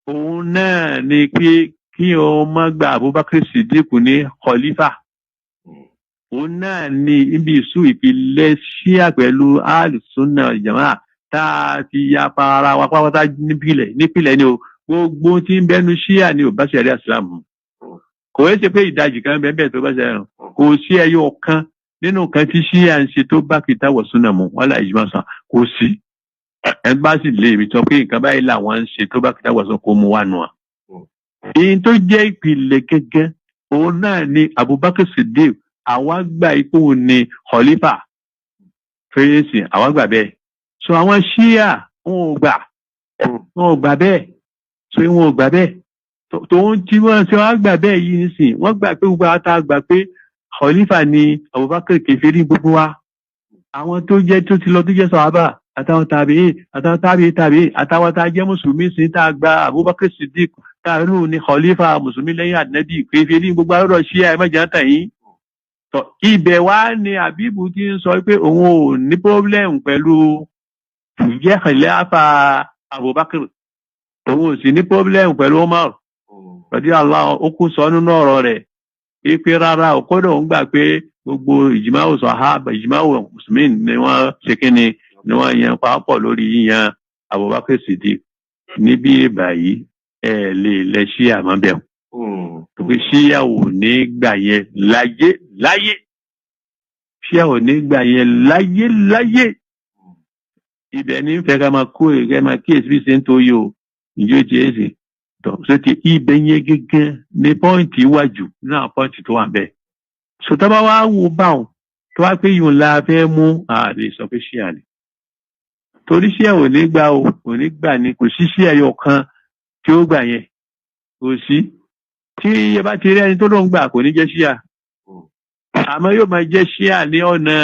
òun náà ni pé kí o má gba Abubakar Siddiq ní khalifa òun náà ni ibi ìsú ìpìlẹ̀ Shia pẹ̀lú al-Sunna Jamaa tá a ti ya para wa pápátá nípìlẹ̀ ni o gbogbo tí ń bẹnu Shia ni ò bá ṣẹ̀rí Islam kò é ṣe pé ìdajì kan bẹ́ẹ̀ tó bá ṣẹ̀rí kò sí ẹyọ kan nínú kan tí ṣíà ń ṣe tó bá kìtà wa sunna mu wala ijma sàn kò sí ẹgbàásì lè rí sọ pé nǹkan báyìí làwọn ń ṣe tó bá kìtà wa sunna kó mu wà nù à. èyí tó jẹ́ ìpìlẹ̀ gẹ́gẹ́ òun náà ni Abubakar Siddiq àwa gbà ipò ní khalifa fèrèsì àwa gbà bẹ́ẹ̀ so àwọn ṣíà wọn ò gbà bẹ́ẹ̀ so wọn ò gbà bẹ́ẹ̀ tòun tí wọ́n ṣe wá gbà bẹ́ẹ̀ yìí nísìn wọ́n gbà pé gbogbo ata gbà pé khalifa ni Abubakar kèfèrí gbogbo wa àwọn tó jẹ́ tó ti lọ tó jẹ́ sàhábà àtàwọn tàbí àtàwọn tá a jẹ́ mùsùlùmí sí tá a gba Abubakar Siddiq tá a rú ní khalifa mùsùlùmí lẹ́yìn ànábì kèfèrí gbogbo àrọ́dọ̀ ṣíà ẹ̀ mẹ́jà tàn yín ibẹ̀ wá ni Àbíbù ti ń sọ pé òun ò ní problem pẹ̀lú ìjẹ́ khilafa Abubakar òun ò sì ní problem pẹ̀lú Umar rọ̀dí Allah ó kú sọ nínú ọ̀rọ̀ rẹ̀ pé rárá òkúdọ̀ ń gbà pé gbogbo ìjìmáwò sàhábà ìjìmáwò mùsùlùmí ni wọ́n ṣe kíni ni wọ́n yan pàápọ̀ lórí yíyan Abubakar Siddiq níbí báyìí ẹ lè lẹ ṣíà mọ́ bẹ́ẹ̀ pé ṣíà ò ní gbà yẹn láyé ṣíà ò ní gbà yẹn láyé ibẹ̀ ní fẹ́ ká máa kó ẹ̀ máa kíyèsí bí ṣe ń tó yìí o ìjọ ti ẹ̀ sìn sóti ibẹ̀ yẹn gẹ́gẹ́ ní pọ́ìntì wájú náà pọ́ìntì tó wà bẹ́ẹ̀ so tó bá wá wò báwọn tó wá pé yòó la fẹ́ mú àlè sọ pé ṣíà ni torí ṣíà ò ní gbà o kò ní gbà ni kò sí ṣíà yọ kan tí ó gbà yẹn kò sí tí ẹ bá ti rí ẹni tó ló ń gbà kò ní jẹ́ ṣíà àmọ́ yóò máa jẹ́ ṣíà ní ọ̀nà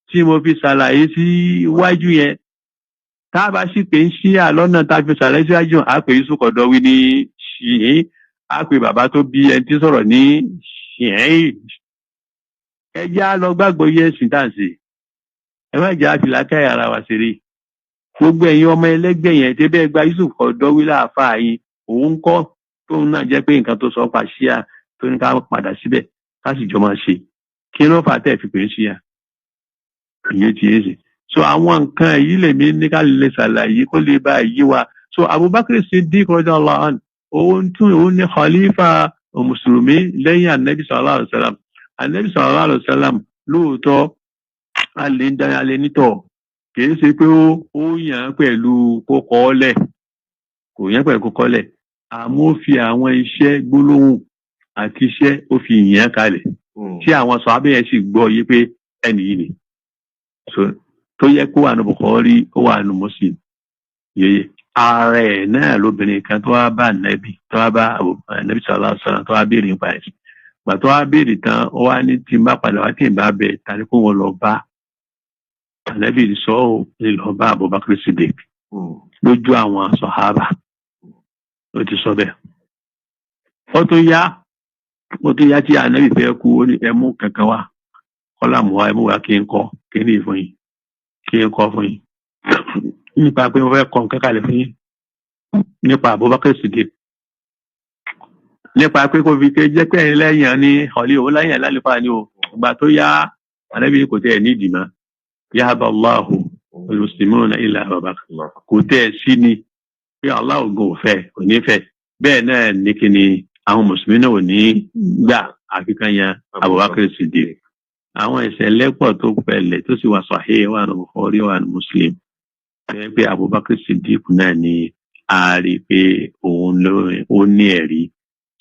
tí mo fi ṣàlàyé sí iwájú yẹn tá a bá sì pé ń ṣíà lọ́nà tá a fi ṣàlàyé síwájú á pè Yusuf Qaradawi ní ṣìyìn á pè bàbá tó bí ẹni tí sọ̀rọ̀ ní ṣìyìn ẹ jẹ́ á lọ gbàgbọ́ yẹ ẹ̀sìn tá à ń ṣe ẹ má jẹ́ àfìlákà ara wa ṣeré gbogbo ẹ̀yin ọmọ ẹlẹ́gbẹ́ yẹn tẹ́bẹ́ gba Yusuf Qaradawi láàfáà yín òun kọ́ tóun náà jẹ́ pé nǹkan tó sọ pa ṣíà tó ní ká padà síbẹ̀ ká sì jọ máa ṣe kí ló fà tẹ́ fi pè é ṣíà ìyẹn ti yé ṣe so àwọn nǹkan yìí lèmi ní ká lè ṣàlàyé kó lè bá yí wa so Abubakar Siddiq radiyallahu anhu òun ní khalifa mùsùlùmí lẹ́yìn anabi sallallahu alayhi wa sallam anabi sallallahu alayhi wa sallam lóòótọ́ alẹ́ nítọ̀ kìí ṣe pé ó yàn pẹ̀lú kókọ́ọ́lẹ̀ kò yàn pẹ̀lú kókọ́ọ́lẹ̀ àmọ́ ó fi àwọn iṣẹ́ gbólóhùn àti iṣẹ́ ó fi yàn kalẹ̀ tí àwọn sàhábà yẹn sì gbọ́ yí pé ẹnì yìí ni tó yẹ kó wà ní Bukhari ó wà ní Muslim yeye ààrẹ náà lóbìnrin kan tó wá bá Ànábì tó wá bá Ànábì sallallahu alaihi wasallam tó wá béèrè nípa ẹ̀sìn gbà tó wá béèrè tán ó wá ní tí n bá padà wá tí n bá bẹ tàbí kó wọn lọ bá Ànábì sọ ọ́ lè lọ bá Abubakar Siddiq lójú àwọn sàhábà ó ti sọ bẹ́ẹ̀ ó tó yá tí Ànábì fẹ́ kú ó ní ẹmú kankan wá kọ́lá mú wa ẹmú wa kí n kọ́ kí ní ìfún yìí kí n kọ́ fún yín nípa pé mo fẹ́ kọ́ nǹkan kalẹ̀ fún yín nípa Abubakar Siddiq nípa pé kò fi ké jẹ́ pé ẹ̀yin lẹ́yìn ní ọ̀lẹ́ òun lẹ́yìn lálùfáà ni o ìgbà tó yá Ànábì kò tẹ̀ ní ìdìmọ́ yahaba Allahu al-muslimuna illa Abubakar kò tẹ̀ sí ni pé Allah ògùn òfẹ́ kò ní fẹ́ bẹ́ẹ̀ náà ní kí ni àwọn mùsùlùmí náà ò ní gbà àfikàn yan Abubakar Siddiq àwọn ìṣẹ̀lẹ̀ pọ̀ tó pẹ̀lẹ̀ tó sì wà Sahih wà ní Bukhari wà ní Muslim pé Abubakar Siddiq náà ni a rí pé òun ó ní ẹ̀rí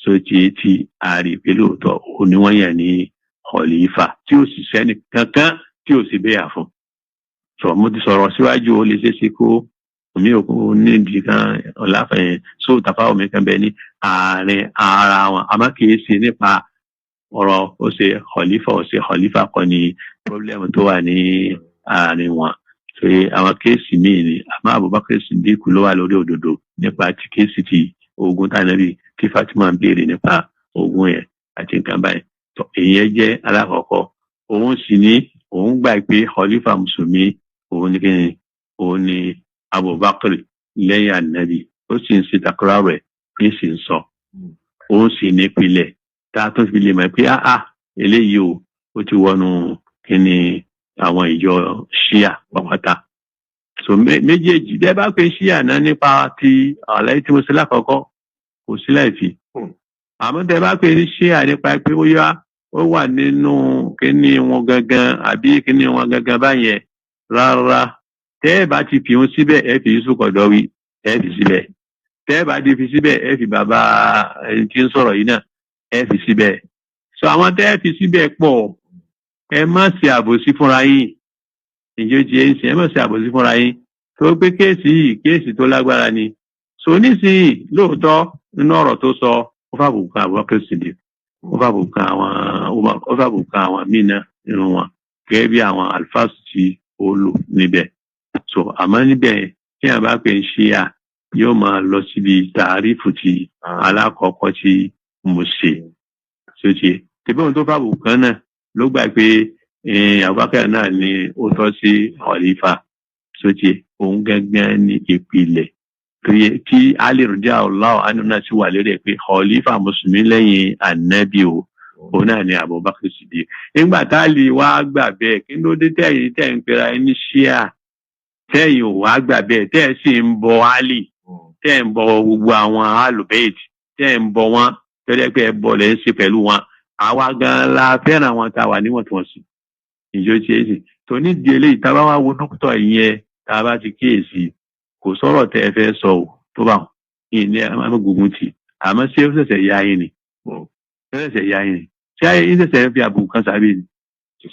tó ti a rí pé lóòótọ́ òun ni wọ́n yàn ní khalifa tí ó sì sẹ́ni kankan tí ó sì bẹ́yà fún sọ mo ti sọ̀rọ̀ síwájú ó lè ṣeéṣe kó omi òkú ní ìdí kan ọ̀láfẹ̀yìn só tàfà omi kan bẹ ní àárín ara wọn àmọ́ kì í ṣe nípa ọ̀rọ̀ ó ṣe khalifa kọ́ ni problem tó wà ní àárín wọn pé àwọn kéèsì míì ni àmọ́ Abubakar Siddiq ló wà lórí òdodo nípa ti kéèsì ti ogun tánàbí kí Fatima ń béèrè nípa ogun yẹn àti nǹkan báyìí tó èyí jẹ́ alákọ̀ọ́kọ́ òun sì ní òun gbà pé khalifa mùsùlùmí òun ní kíni òun ní Abubakar lẹ́yìn ànábì ó sì ń ṣe takura rẹ̀ kí sì ń sọ òun sì ní pilẹ̀ tá a tó fi lè mọ̀ pé eléyìí ó ti wọnú kíni àwọn ìjọ ṣíà pàpàtà so méjèèjì bẹ́ẹ̀ bá pé ṣíà náà nípa ti àlàyé tí mo ṣe lákọ̀ọ́kọ́ kò sí láìfi àmọ́ bẹ́ẹ̀ bá pé ṣíà nípa pé ó yá ó wà nínú kíní wọn gangan àbí kíní wọn gangan báyẹn rárá. Tẹ́ ẹ bá ti fi wọn síbẹ̀ ẹ fi Yusuf Qaradawi ẹ fi síbẹ̀. Tẹ́ ẹ bá ti fi síbẹ̀ ẹ fi bàbá ẹni tí ń sọ̀rọ̀ yìí náà ẹ fi síbẹ̀. So àwọn tẹ́ ẹ fi síbẹ̀ pọ̀, ẹ má ṣe àbòsí fúnra yín. Ìjọ ti ẹ ń sìn, ẹ má ṣe àbòsí fúnra yín. Tó pé kéèsì tó lágbára ni. So nísìnyí lóòótọ́ nínú ọ̀rọ̀ tó sọ ó fàbùkù kan Abubakar Siddiq, ó fàbùkù kan àwọn míì náà nínú wọn gẹ́gẹ́ bí àwọn alfas tí ó lò níbẹ̀. So àmọ́ níbẹ̀ tí a bá pè ń ṣíà yóò máa lọ síbi tààrífù ti alákọ̀ọ́kọ́ tí mo ṣe. So ti tẹ́bí ohun tó fàbùkù kan náà ló gbà pé Abubakar náà ni ó tọ́ sí khalifa. So ti òun gángan ní ìpìlẹ̀ tí Ali radiyallahu anhu náà sì wà lórí ẹ̀ pé khalifa mùsùlùmí lẹ́yìn ànábì òun náà ni Abubakar Siddiq. Nígbà tá a lè wá gbà bẹ́ẹ̀ kí ló dé tẹ̀yìn tẹ̀ ń pera ẹni ṣíà tẹ̀yìn ò wá gbà bẹ́ẹ̀ tẹ̀ sì ń bọ Ali tẹ̀ ń bọ gbogbo àwọn alùbẹ́ẹ̀tì tẹ̀ ń bọ wọn tẹ́lẹ̀ pé ẹ bọ̀ lẹ́ ń ṣe pẹ̀lú wọn. Àwa gan la fẹ́ràn wọn tá a wà níwọ̀ntúnwọ̀nsì. Ìjọ ti ẹ̀ sì tó nídìí eléyìí tá a bá wá wo dókítà ìyẹn tá a bá ti kíyèsí kò sọ̀rọ̀ tẹ́ ẹ fẹ́ sọ ò tó bá wọn ní amógungun tì àmọ́ ṣé ó ṣẹ̀ṣẹ̀ ya yín ni ṣé ayé yín ṣẹ̀ṣẹ̀ ń fi àbùkù kan sàbí ni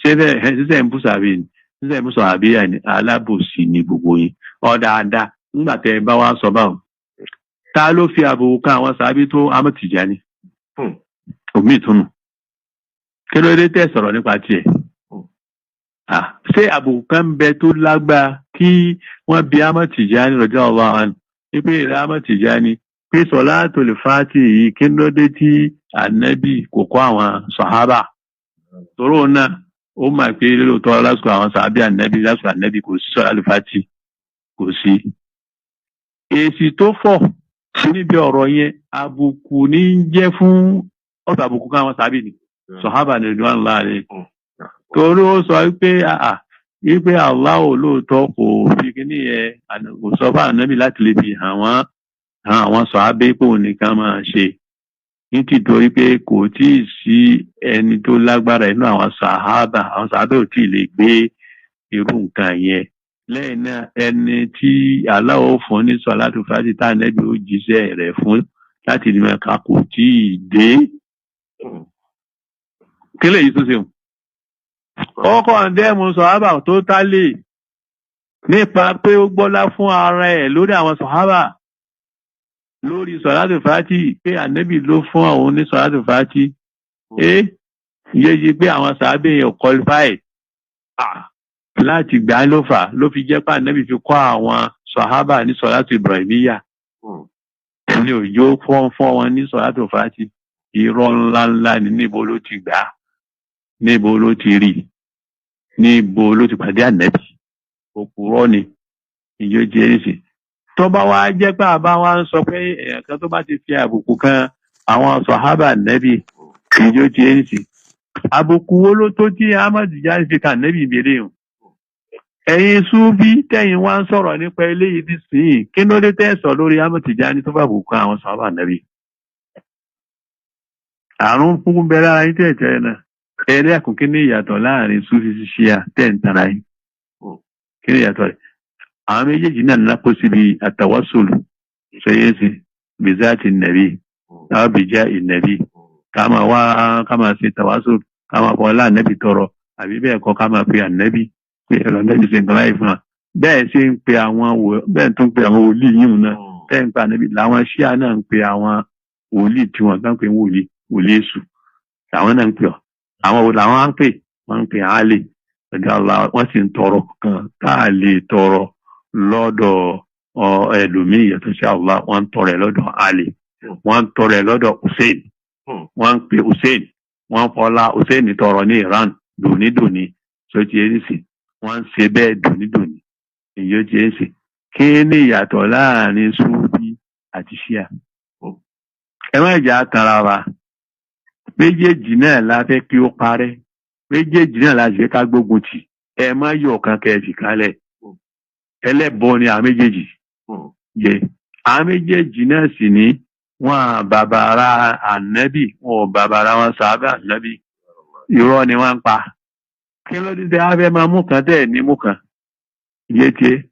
ṣẹ̀ṣẹ̀ ń bú sàbí ni ṣẹ̀ṣẹ̀ ń bú sàbí yà ni alábòsí ni gbogbo yín ọ̀dáadáa nígbà tẹ́ ẹ bá wá sọ báwọn ta ló fi àbùkù kan àwọn sàbí tó Ahmad Tijani omi ìtúnu kí ló dé tẹ́ sọ̀rọ̀ nípa tiẹ̀ ṣé àbùkù kan ń bẹ tó lágbára kí wọ́n bi Ahmad Tijani radiyallahu anhu wípé ìrẹ́ Ahmad Tijani pé Salatul Fati yìí kí ló dé tí ànábì kò kọ́ àwọn sàhábà tóró náà ó mà pé lóòótọ́ lásìkò àwọn sàhábì ànábì kò sí Salatul Fati kò sí. Èsì tó fọ̀ níbi ọ̀rọ̀ yẹn àbùkù ní í jẹ́ fún ọ̀tọ̀ àbùkù kan àwọn sàhábì ni sàhábà ní ridwanullahi alayhim. Torí ó sọ wípé Allah lóòótọ́ kò fi kíní yẹn kò sọ fún ànábì láti lè fi àwọn sàhábà pé òun nìkan máa ṣe nítorí pé kò tí ì sí ẹni tó lágbára inú àwọn sàhábà ò tí ì lè gbé irú nǹkan yẹn. Lẹ́yìn náà ẹni tí Allah ó fún ní Salatul Fati tá ànábì ó jíṣẹ́ rẹ̀ fún láti ní mẹ́ka kò tí ì dé. Kí lèyí tó ṣe ọkọ̀ ǹdẹ́mu sàhábà tó tálè nípa pé ó gbọ́lá fún ara ẹ̀ lórí àwọn sàhábà lórí Salatul Fati pé ànábì ló fún àwọn ní Salatul Fati yéye pé àwọn sàhábà yẹn qualified láti gbà ló fà ló fi jẹ́ pé ànábì fi kọ́ àwọn sàhábà ní Salatul Ibrahimiyya ní òjò fún wọn ní Salatul Fati. Irọ́ ńláńlá ni níbo ló ti gbà níbo ló ti rí níbo ló ti pàdé ànábì òpùrọ́ ni ìjọ jẹ́rìsì. Tó bá wá jẹ́ pé àbá wa ń sọ pé èèyàn kan tó bá ti fi àbùkù kan àwọn sàhábà ànábì ìjọ jẹ́rìsì àbùkù wo ló tó tí Ahmad Tijani fi kan ànábì ìbéèrè hàn. Ẹ̀yin Súfí tẹ̀yin wá ń sọ̀rọ̀ nípa eléyìí nísìnyí kí ló dé tẹ́ sọ lórí Ahmad Tijani tó bá àbùkù kan àwọn sàhábà ànábì. Àrùn fún bẹ́ẹ̀ lára yín tẹ̀tẹ̀ náà ẹ̀rẹ́ àkùnkí ní ìyàtọ̀ láàrin Súfí sí Ṣíà tẹ̀ǹtara yìí kí ni ìyàtọ̀ rẹ̀. Àwọn méjèèjì náà ná kó síbi àtàwásùlù ṣẹyẹsì bizati nàbí àwọn bìjà ìnàbí ká máa ṣe tàwásùlù ká máa fọ ọlá ànábì tọrọ àbí bẹ́ẹ̀ kọ́ ká máa pe ànábì pé ẹ̀rọ ànábì ṣe nǹkan láì fún wa bẹ́ẹ̀ ṣe ń pe bẹ́ẹ̀ tó ń pe àwọn wòlíì yìí náà tẹ́ ń pe ànábì làwọn Ṣíà náà ń pe àwọn wòlíì tí wọ́n kàn pé wòlíì èṣù làwọn náà ń pè ọ́ àwọn wo làwọn á ń pè wọ́n ń pè Àlì wọ́n sì ń tọrọ kan tá a lè tọrọ lọ́dọ̀ ẹlòmíì yàtọ̀ sí Allah wọ́n ń tọrọ ẹ̀ lọ́dọ̀ Àlì wọ́n ń tọrọ ẹ̀ lọ́dọ̀ Hussein wọ́n ń pè Hussein wọ́n fọlá Hussein tọrọ ní Iran dònídòní sọ́tì ẹ̀rísì wọ́n ń ṣe bẹ́ẹ̀ dònídòní èyí ó ti ẹ̀rísì kí ni ìyàtọ̀ láàrin Súfí àti Ṣíà. Ẹ má jà tara wa méjèèjì náà la fẹ́ kí ó parẹ́ méjèèjì náà la fẹ́ ká gbógun tì ẹ má yọ ọ̀kan kẹ́ẹ̀sì kálẹ̀ ẹlẹ́bọ ni àwọn méjèèjì yẹ àwọn méjèèjì náà sì ní wọn bàbàrà ànábì wọn bàbàrà wọn sàábà ànábì irọ́ ni wọ́n ń pa kí ló dé á fẹ́ máa mú kan tẹ̀ ní mú kan yé tiẹ̀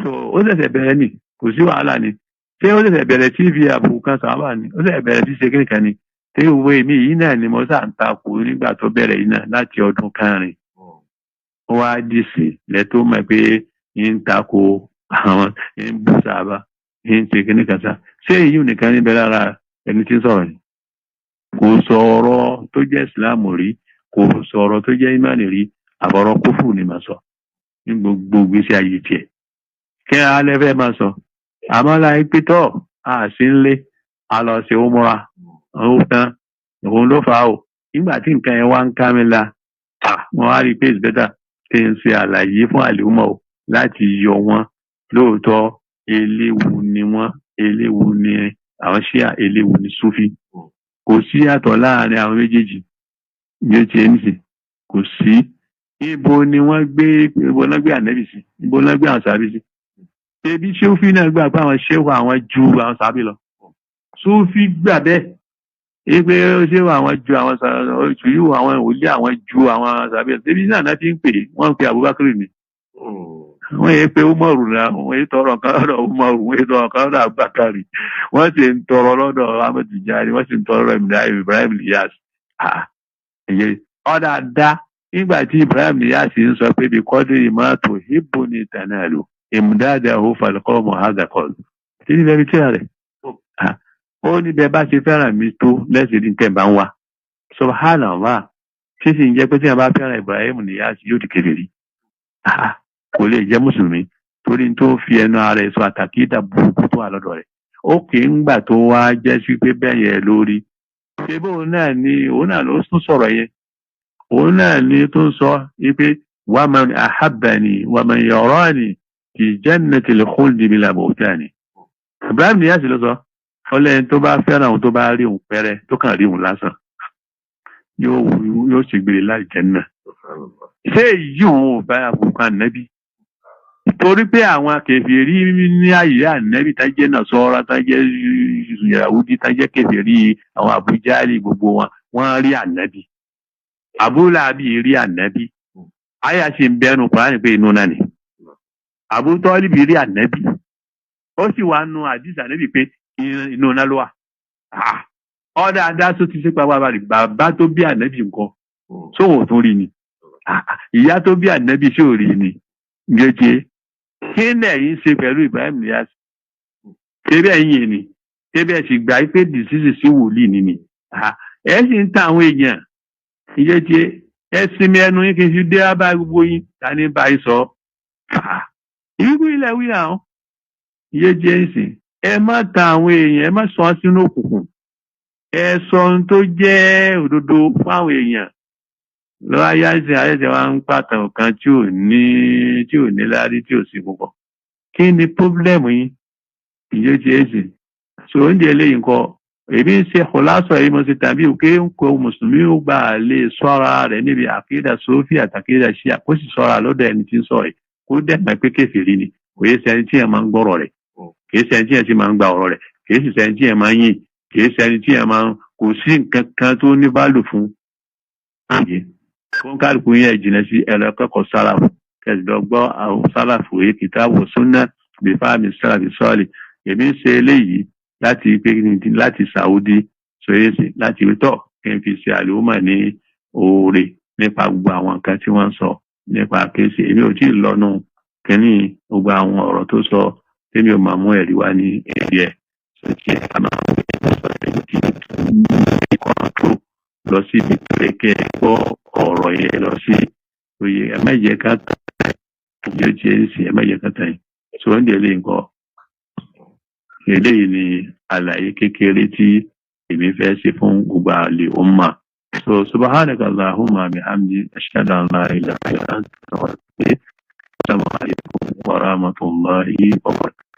so ó ṣẹ̀ṣẹ̀ bẹ̀rẹ̀ ni kò sí wàhálà ni ṣé ó ṣẹ̀ṣẹ̀ bẹ̀rẹ̀ tv àbùkù kan sábà ni ó ṣẹ̀ṣẹ̀ bẹ̀rẹ̀ sí ṣe kékeré kan ni ṣé ìwé mi yìí náà ni mo sá ń takò nígbà tó bẹ̀rẹ̀ yìí náà láti ọdún kẹrin ó wá dìsì lẹ́tọ́ mọ̀ pé ń takò àwọn ń bú sábà ń ṣe kékeré kan sá ṣé èyí nìkan níbẹ̀ lára ẹni tí ń sọ̀rọ̀ ni kò sọ̀rọ̀ tó jẹ́ ìsìláàmù rí kò sọ̀rọ̀ tó jẹ́ ìmánì rí àbọ̀rọ̀ kófù ni màá sọ ní gbogbo ìgbésí ayé tiẹ̀ kí alẹ́ fẹ́ máa sọ àmọ́ láì pétọ́ àṣì ńlé a lọ ṣe ó múra ó tán òun ló fà á o nígbà tí nǹkan yẹn wá ń ká mi la wọn á rí i pé it's better kí n ṣe àlàyé fún àlùmọ́ o láti yọ wọn lóòótọ́ eléwu ni wọn eléwu ni àwọn ṣíà eléwu ni súfì kò sí yàtọ̀ láàrin àwọn méjèèjì bí ó ti ẹ̀ ń sìn kò sí ibo ni wọ́n gbé ibo náà gbé ànẹ́bì sí ibo náà gbé àwọn sàbí sí ebi súfì náà gbà pé àwọn ṣéwà àwọn ju àwọn sàbí lọ súfì gbà bẹ́ẹ̀ ipe ṣéwà àwọn ju àwọn ṣùyù àwọn òlé àwọn ju àwọn sàbí lọ ebi náà ti ń pè wọ́n ń pe Abubakar ni wọ́n yẹ pé Umaru náà wọ́n yẹ tọrọ kan lọ́dọ̀ Umaru wọ́n yẹ tọrọ kan lọ́dọ̀ Abubakar wọ́n sì ń tọrọ lọ́dọ̀ Ahmed Tijani wọ́n sì ń tọrọ Ibrahim Niyas ọ̀dà dá nígbà tí Ibrahim Niyas ń sọ pé bíkọ́dé ìmọ̀tò ìbò ní ìtànàlù ìmúdáàdà ó falẹ̀kọ́ mọ̀hádàkọ́lù tí ní bẹ́ẹ̀ tí rẹ̀ ó ní bẹ́ẹ̀ bá ṣe fẹ́ràn mi tó lẹ́sìn ní tẹ̀ bá ń wá subhanallah tí sì ń jẹ́ pé tí wọ́n bá fẹ́ràn Ibrahim Niyas yóò di kèfèrí kò lè jẹ́ mùsùlùmí torí tó fi ẹnu ara ẹ̀ sọ àtàkìdá burúkú tó wà lọ́dọ̀ rẹ̀ ó kì í ńgbà tó wá jẹ́ sí pé bẹ́ẹ̀ yẹn lórí ṣé bóun náà ni òun náà ló tún sọ̀rọ̀ yẹn òun náà ni tó ń sọ wípé wa man ahabbani wa man yarani fi jannatil khuldi bila buhtani Ibrahim Niyas ló sọ ọlẹ́yìn tó bá fẹ́ràn òun tó bá rí òun pẹ́rẹ́ tó kàn rí òun lásán yóò ṣègbèrè láì jẹ́ náà ṣé èyí òun ò bá àbùkù ànábì torí pé àwọn kèfèrí ní àyè ànábì tájẹ́ Nasara tájẹ́ Yahudi tájẹ́ kèfèrí àwọn Abujali gbogbo wọn rí ànábì Abu Lahabi rí ànábì àyà sì ń bẹnu Kùránì pé inú náà ni Abu Talib rí ànábì ó sì wá nu àdìsí ànábì pé inú náà ló wà ọ̀dà adá tó ti ṣe pàápàá bàbá tó bí ànábì nǹkan sóhun tó rí ni ìyá tó bí ànábì sí òrí ni gẹ́gẹ́ kí lẹ́yìn ṣe pẹ̀lú Ibrahim Niyas tẹ́bẹ̀ yìí ni tẹ́bẹ̀ sì gbà pé dìsísì sí wòlíì ni ẹ sì ń ta àwọn èèyàn ìyẹ́jẹ́ ẹ sinmi ẹnu yín kí n fi dé abá gbogbo yín ta ní báyìí sọ ìwíkú ilẹ̀ wí àwọn ìyẹ́jẹ́ ń sìn ẹ má ta àwọn èèyàn ẹ má sọ wọn sínú òkùnkùn ẹ sọ ohun tó jẹ́ òdodo fún àwọn èèyàn lọ́wọ́ ayé àìsàn àyẹ̀sẹ̀ wa ń pàtàkì kan tí ò ní lárí tí ò sí púpọ̀ kí ni pọ́blẹ́mù yín ìyẹn ti èsì so oúnjẹ eléyìí nǹkan èmi ń ṣe kòlásọ yìí mo ti tàbí òkè ń kó mùsùlùmí ó gbà lè sọ́ra rẹ̀ níbi àkídà sófì àtàkídà ṣíà kó sì sọ́ra lọ́dọ̀ ẹni tí ń sọ rẹ̀ kó dẹ̀mọ̀ pé kèfèrí ni kò yẹ sẹ́ni tí ẹ̀ máa ń gbọ́rọ̀ rẹ̀ kì í sẹ́ni tí ẹ̀ ti máa ń gba ọ̀rọ̀ rẹ̀ kì í sì sẹ́ni tí ẹ̀ máa ń yìn kì í sẹ́ni tí ẹ̀ máa ń kò sí nǹkan kan tó ní bálù fún àyè fún kálukú yẹn jìnnà sí ẹ̀rọ kẹ́kọ̀ọ́ sálàfù kẹsìdọ́gbọ́ àwọn sálàfù yìí kìtàbù súnà bífàmì sálàfù sọ́ọ̀lì èmi ń ṣe eléyìí láti Saudi sọyẹ́sì láti tọ̀ kí n fi ṣe àlùmọ̀ ní oore nípa gbogbo àwọn nǹkan tí wọ́n ń sọ nípa kéésì èmi ò tí ì lọ́nu kínní gbogbo àwọn ọ̀rọ̀ tó sọ tèmi ò máa mú ẹ̀rí wá ní èdè ẹ̀ sọ́kì ẹ̀ ká máa ń gbé lọ sí ibi pé kẹ́ ẹ gbọ́ ọ̀rọ̀ yẹn lọ sí oyè ẹ má jẹ́ ká tà yóò jẹ́ èsì ẹ má jẹ́ ká tà yìí so ń délé nǹkan eléyìí ni àlàyé kékeré tí èmi fẹ́ ṣe fún gbogbo àlè umma so subhanaka allahumma bihamdi ashhadu an la ilaha illa anta astaghfiruka assalamu alaikum wa rahmatullahi wa barakatuh